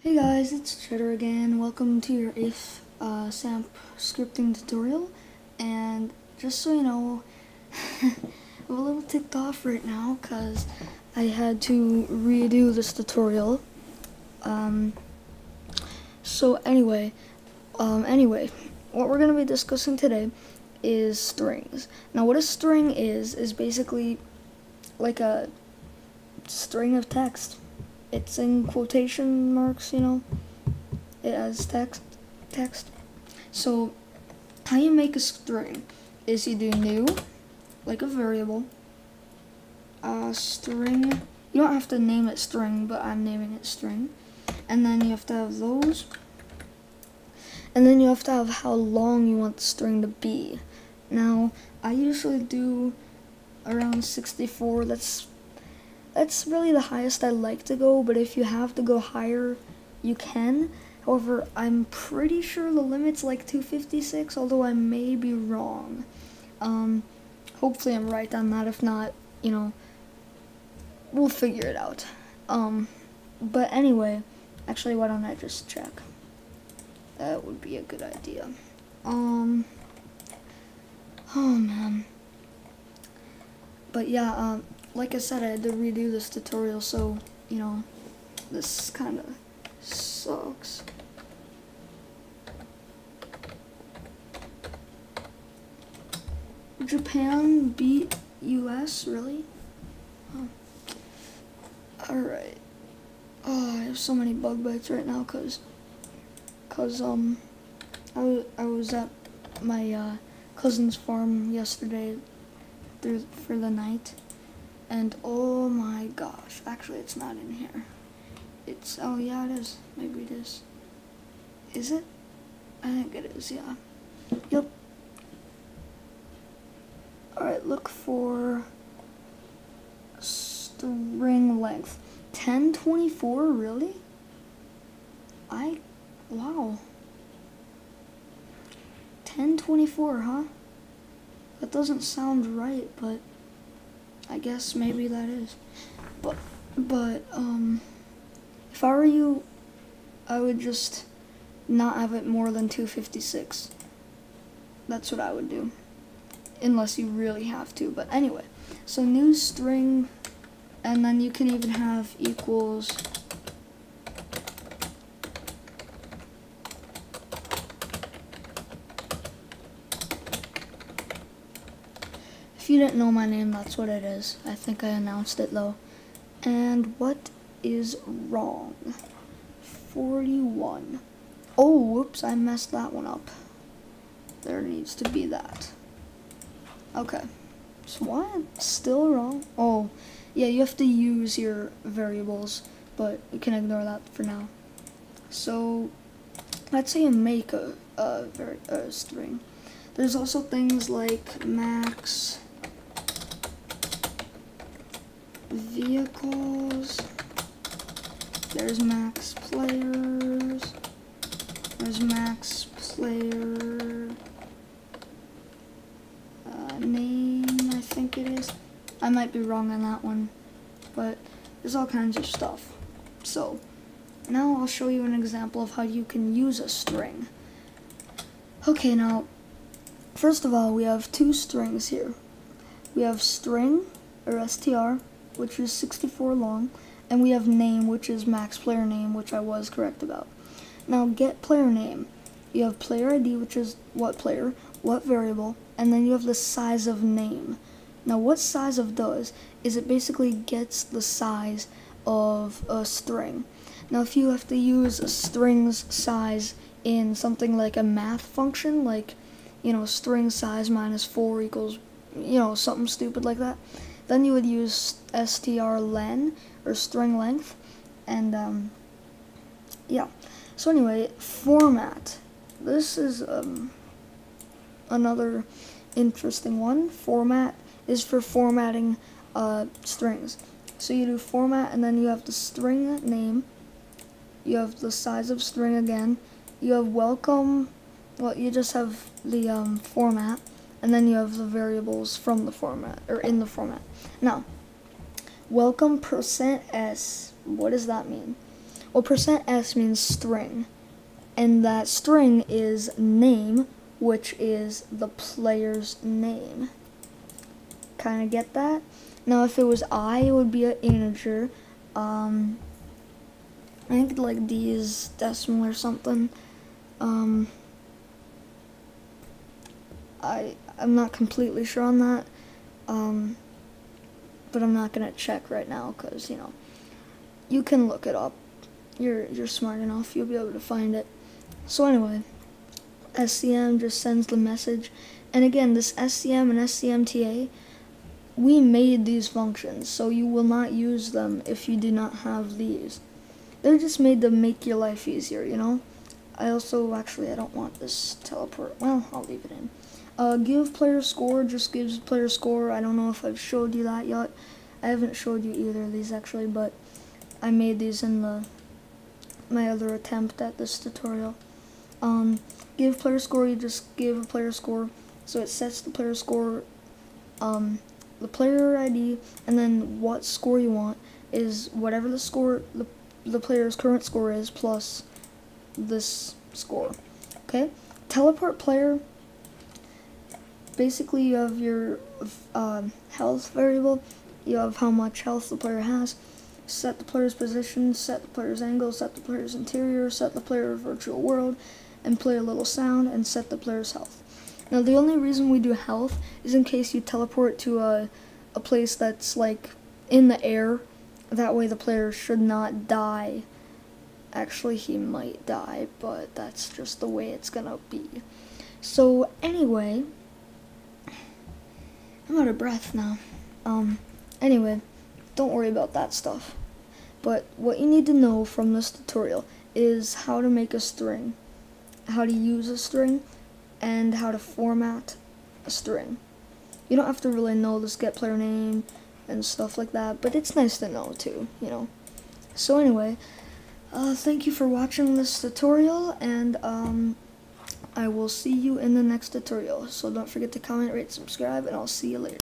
Hey guys, it's Cheddar again. Welcome to your 8th SAMP scripting tutorial. And just so you know, I'm a little ticked off right now because I had to redo this tutorial. So anyway, what we're going to be discussing today is strings. Now what a string is basically like a string of text. It's in quotation marks, you know. It has text. So how you make a string is you do new, like a variable, string. You don't have to name it string, but I'm naming it string. And then you have to have those. And then you have to have how long you want the string to be. Now, I usually do around 64. That's really the highest I like to go, but if you have to go higher, you can. However, I'm pretty sure the limit's like 256, although I may be wrong. Hopefully I'm right on that. If not, you know, we'll figure it out. But anyway, actually, why don't I just check? That would be a good idea. Oh man. But yeah, like I said, I had to redo this tutorial, so, you know, this kind of sucks. Japan beat US, really? Oh. Alright. Oh, I have so many bug bites right now, cause I was at my cousin's farm yesterday for the night. And oh my gosh, actually it's not in here. Oh yeah it is, maybe it is. Is it? I think it is, yeah. Yep. Alright, look for string length. 1024, really? Wow. 1024, huh? That doesn't sound right, but I guess maybe that is. But if I were you, I would just not have it more than 256. That's what I would do. Unless you really have to. But anyway, so new string, and then you can even have equals. If you didn't know my name, that's what it is. I think I announced it though. And what is wrong? 41. Oh, whoops, I messed that one up. There needs to be that. Okay. So why am I still wrong? Oh, yeah, you have to use your variables, but you can ignore that for now. So let's say you make a string. There's also things like max vehicles, there's max players, there's max player name, I think it is. I might be wrong on that one, but there's all kinds of stuff. So now I'll show you an example of how you can use a string. Okay, now first of all, we have two strings here. We have string, or str, which is 64 long, and we have name, which is max player name, which I was correct about. Now get player name. You have player ID, which is what player, what variable, and then you have the size of name. Now what size of does is it basically gets the size of a string. Now if you have to use a string's size in something like a math function, like, you know, string size minus 4 equals, you know, something stupid like that, then you would use strlen, or string length, and yeah. So anyway, format. This is another interesting one. Format is for formatting strings. So you do format, and then you have the string name, you have the size of string again, you have welcome, well, you just have the format, and then you have the variables from the format, or in the format. Now, welcome %s, what does that mean? Well, %s means string, and that string is name, which is the player's name. Kind of get that? Now, if it was I, it would be an integer. I think like D is decimal or something. I'm not completely sure on that, but I'm not gonna check right now because, you know, you can look it up. You're smart enough, you'll be able to find it. So anyway, SCM just sends the message, and again, this SCM and SCMTA, we made these functions, so you will not use them if you do not have these. They're just made to make your life easier, you know? I also, actually, I don't want this teleport. Well, I'll leave it in. Give player score just gives player score. I don't know if I've showed you that yet. I haven't showed you either of these, actually, but I made these in my other attempt at this tutorial. Give player score, you just give a player score. So it sets the player score, the player ID, and then what score you want is whatever the score, the player's current score is, plus this score. Okay? Teleport player, basically you have your health variable, you have how much health the player has, set the player's position, set the player's angle, set the player's interior, set the player's virtual world, and play a little sound, and set the player's health. Now the only reason we do health is in case you teleport to a place that's like in the air. That way the player should not die. Actually, he might die, but that's just the way it's gonna be. So anyway, I'm out of breath now. Anyway, don't worry about that stuff. But what you need to know from this tutorial is how to make a string, how to use a string, and how to format a string. You don't have to really know this get player name and stuff like that, but it's nice to know too, you know. So anyway, thank you for watching this tutorial, and I will see you in the next tutorial. So don't forget to comment, rate, subscribe, and I'll see you later.